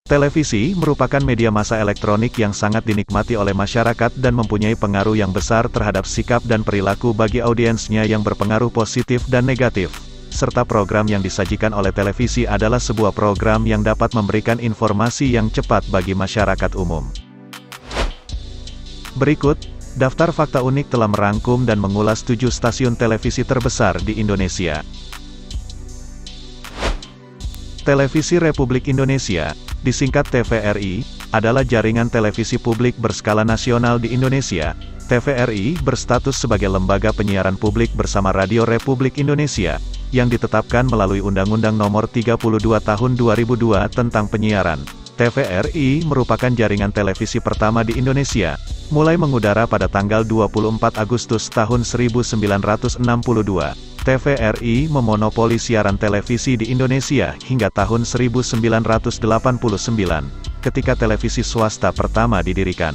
Televisi merupakan media massa elektronik yang sangat dinikmati oleh masyarakat dan mempunyai pengaruh yang besar terhadap sikap dan perilaku bagi audiensnya yang berpengaruh positif dan negatif. Serta program yang disajikan oleh televisi adalah sebuah program yang dapat memberikan informasi yang cepat bagi masyarakat umum. Berikut, daftar fakta unik telah merangkum dan mengulas 7 stasiun televisi terbesar di Indonesia. Televisi Republik Indonesia, disingkat TVRI, adalah jaringan televisi publik berskala nasional di Indonesia. TVRI berstatus sebagai lembaga penyiaran publik bersama Radio Republik Indonesia, yang ditetapkan melalui Undang-Undang Nomor 32 Tahun 2002 tentang Penyiaran. TVRI merupakan jaringan televisi pertama di Indonesia, mulai mengudara pada tanggal 24 Agustus tahun 1962. TVRI memonopoli siaran televisi di Indonesia hingga tahun 1989, ketika televisi swasta pertama didirikan.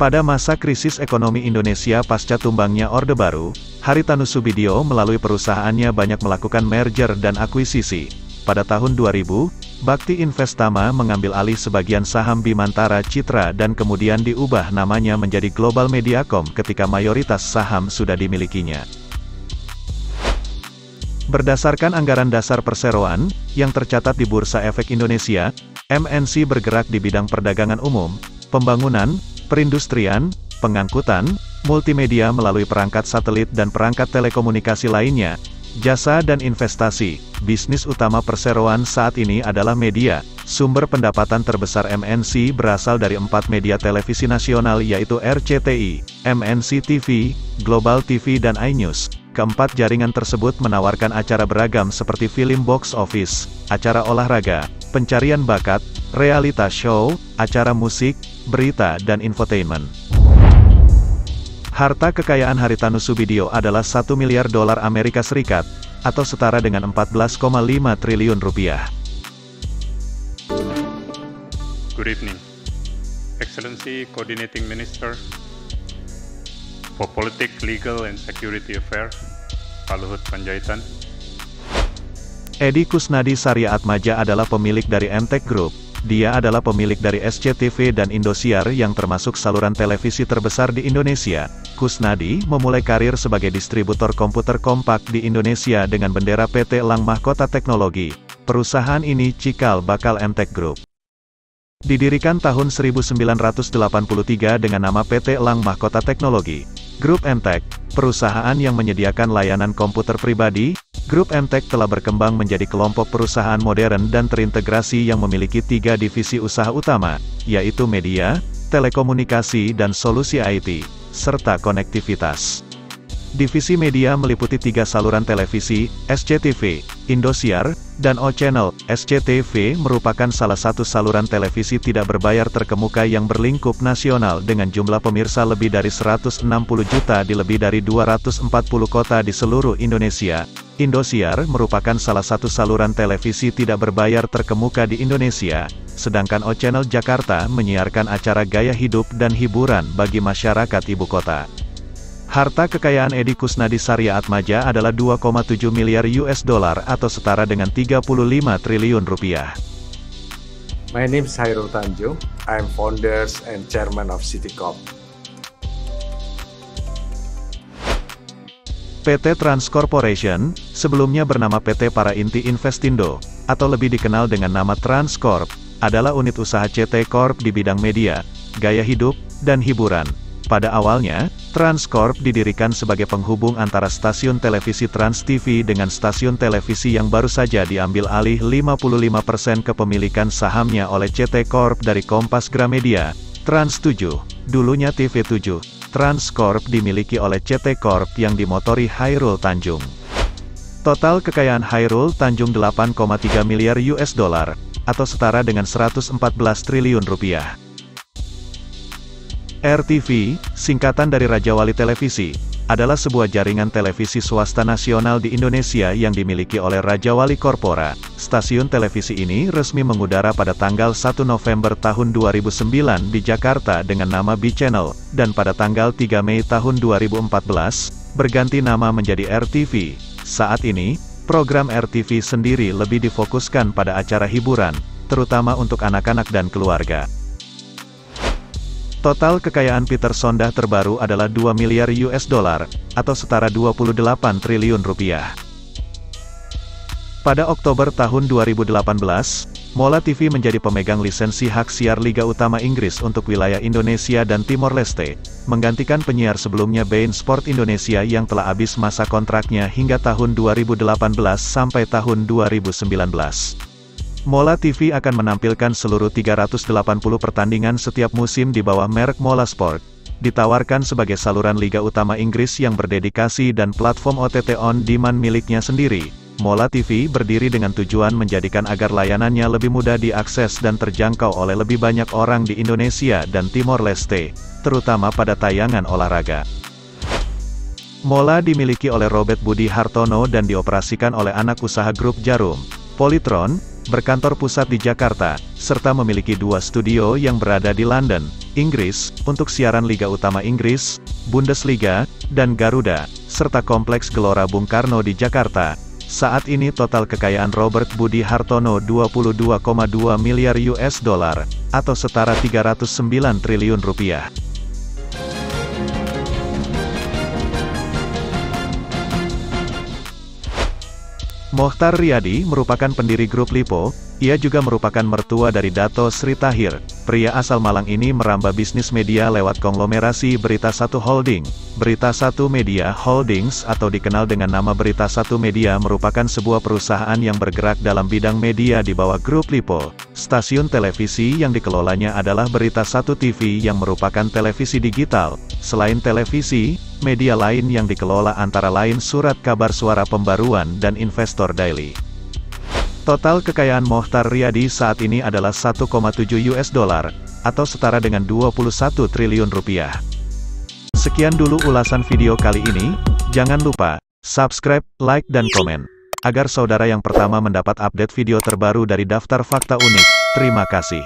Pada masa krisis ekonomi Indonesia pasca tumbangnya Orde Baru, Haritanu Sudibyo melalui perusahaannya banyak melakukan merger dan akuisisi. Pada tahun 2000, Bakti Investama mengambil alih sebagian saham Bimantara Citra dan kemudian diubah namanya menjadi Global Mediacom ketika mayoritas saham sudah dimilikinya. Berdasarkan anggaran dasar perseroan, yang tercatat di Bursa Efek Indonesia, MNC bergerak di bidang perdagangan umum, pembangunan, perindustrian, pengangkutan, multimedia melalui perangkat satelit dan perangkat telekomunikasi lainnya, jasa dan investasi. Bisnis utama perseroan saat ini adalah media. Sumber pendapatan terbesar MNC berasal dari 4 media televisi nasional yaitu RCTI, MNC TV, Global TV dan iNews. Keempat jaringan tersebut menawarkan acara beragam seperti film box office, acara olahraga, pencarian bakat, realita show, acara musik, berita dan infotainment. Harta kekayaan Haritanu Sudibyo adalah $1 miliar Amerika Serikat, atau setara dengan 14,5 triliun rupiah. Good evening, Excellency Coordinating Minister for Politics, Legal and Security Affairs, Pak Luhut Panjaitan. Edi Kusnadi Saryaatmadja adalah pemilik dari MTech Group. Dia adalah pemilik dari SCTV dan Indosiar yang termasuk saluran televisi terbesar di Indonesia. Kusnadi memulai karir sebagai distributor komputer kompak di Indonesia dengan bendera PT Lang Mahkota Teknologi. Perusahaan ini cikal bakal MTech Group. Didirikan tahun 1983 dengan nama PT Lang Mahkota Teknologi. Grup MTech, perusahaan yang menyediakan layanan komputer pribadi. Grup MTech telah berkembang menjadi kelompok perusahaan modern dan terintegrasi yang memiliki 3 divisi usaha utama, yaitu media, telekomunikasi dan solusi IT, serta konektivitas. Divisi media meliputi 3 saluran televisi, SCTV, Indosiar, dan O-Channel. SCTV merupakan salah satu saluran televisi tidak berbayar terkemuka yang berlingkup nasional dengan jumlah pemirsa lebih dari 160 juta di lebih dari 240 kota di seluruh Indonesia. Indosiar merupakan salah satu saluran televisi tidak berbayar terkemuka di Indonesia, sedangkan O-Channel Jakarta menyiarkan acara gaya hidup dan hiburan bagi masyarakat ibu kota. Harta kekayaan Edi Kusnadi Saryaatmadja adalah $2,7 miliar atau setara dengan 35 triliun rupiah. My name is Hairul Tanjung. I am founder and chairman of Citycorp. PT Trans Corporation, sebelumnya bernama PT Para Inti Investindo, atau lebih dikenal dengan nama Transcorp, adalah unit usaha CT Corp di bidang media, gaya hidup, dan hiburan. Pada awalnya, Transcorp didirikan sebagai penghubung antara stasiun televisi Trans TV dengan stasiun televisi yang baru saja diambil alih 55% kepemilikan sahamnya oleh CT Corp dari Kompas Gramedia, Trans 7, dulunya TV7. Transcorp dimiliki oleh CT Corp yang dimotori Hairul Tanjung. Total kekayaan Hairul Tanjung $8,3 miliar atau setara dengan 114 triliun rupiah. RTV, singkatan dari Raja Wali Televisi, adalah sebuah jaringan televisi swasta nasional di Indonesia yang dimiliki oleh Raja Wali Corpora. Stasiun televisi ini resmi mengudara pada tanggal 1 November tahun 2009 di Jakarta dengan nama B-Channel, dan pada tanggal 3 Mei tahun 2014, berganti nama menjadi RTV. Saat ini, Program RTV sendiri lebih difokuskan pada acara hiburan, terutama untuk anak-anak dan keluarga. Total kekayaan Peter Sondah terbaru adalah 2 miliar US dollar, atau setara 28 triliun rupiah. Pada Oktober tahun 2018, Mola TV menjadi pemegang lisensi hak siar Liga Utama Inggris untuk wilayah Indonesia dan Timor Leste, menggantikan penyiar sebelumnya beIN Sport Indonesia yang telah habis masa kontraknya hingga tahun 2018 sampai tahun 2019. Mola TV akan menampilkan seluruh 380 pertandingan setiap musim di bawah merek Mola Sport, ditawarkan sebagai saluran Liga Utama Inggris yang berdedikasi dan platform OTT on demand miliknya sendiri. Mola TV berdiri dengan tujuan menjadikan agar layanannya lebih mudah diakses dan terjangkau oleh lebih banyak orang di Indonesia dan Timor Leste, terutama pada tayangan olahraga. Mola dimiliki oleh Robert Budi Hartono dan dioperasikan oleh anak usaha grup Jarum, Polytron, berkantor pusat di Jakarta, serta memiliki 2 studio yang berada di London, Inggris, untuk siaran Liga Utama Inggris, Bundesliga, dan Garuda, serta Kompleks Gelora Bung Karno di Jakarta. Saat ini total kekayaan Robert Budi Hartono 22,2 miliar US dollar, atau setara 309 triliun rupiah. Mohtar Riyadi merupakan pendiri grup Lipo. Ia juga merupakan mertua dari Dato Sri Tahir. Pria asal Malang ini merambah bisnis media lewat konglomerasi Berita Satu Holding. Berita Satu Media Holdings atau dikenal dengan nama Berita Satu Media merupakan sebuah perusahaan yang bergerak dalam bidang media di bawah grup Lipo. Stasiun televisi yang dikelolanya adalah Berita Satu TV yang merupakan televisi digital. Selain televisi, media lain yang dikelola antara lain Surat Kabar Suara Pembaruan dan Investor Daily. Total kekayaan Mohtar Riyadi saat ini adalah 1,7 US dollar, atau setara dengan 21 triliun rupiah. Sekian dulu ulasan video kali ini, jangan lupa, subscribe, like dan komen, agar saudara yang pertama mendapat update video terbaru dari Daftar Fakta Unik. Terima kasih.